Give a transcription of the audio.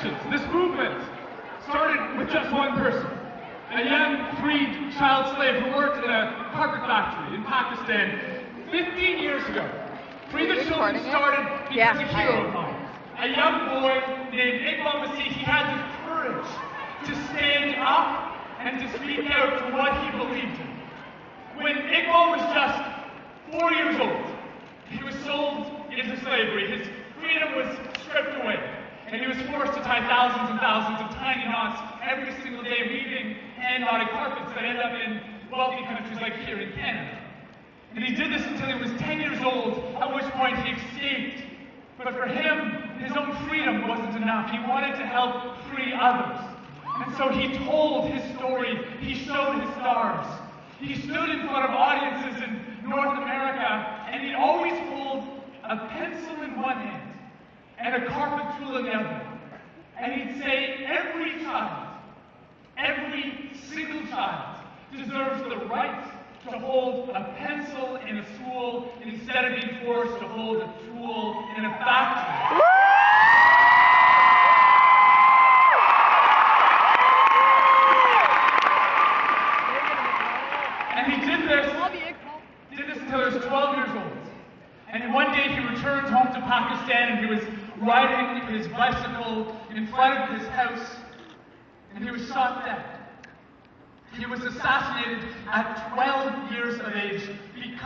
revolutions, this movement, started with just one person. A young freed child slave who worked in a carpet factory in Pakistan 15 years ago. Free the Children started because a hero of mine. A young boy named Iqbal Masih, he had the courage to stand up and to speak out for what he believed in. When Iqbal was just 4 years old, he was sold into slavery. His freedom was stripped away. And he was forced to tie thousands and thousands of tiny knots every single day, weaving hand-knotted carpets that end up in wealthy countries like here in Canada. And he did this until he was 10 years old, at which point he escaped. But for him, his own freedom wasn't enough. He wanted to help free others. And so he told his story. He showed his scars. He stood in front of audiences in North America, and he always pulled a pencil in one hand and a carpet tool in the other. And he'd say, every child, every single child, deserves the right to hold a pencil in a school instead of being forced to hold a tool in a factory. And he did this until he was 12 years old. And one day he returned home to Pakistan, and he was riding his bicycle in front of his house, and he was shot dead. He was assassinated at 12 years of age because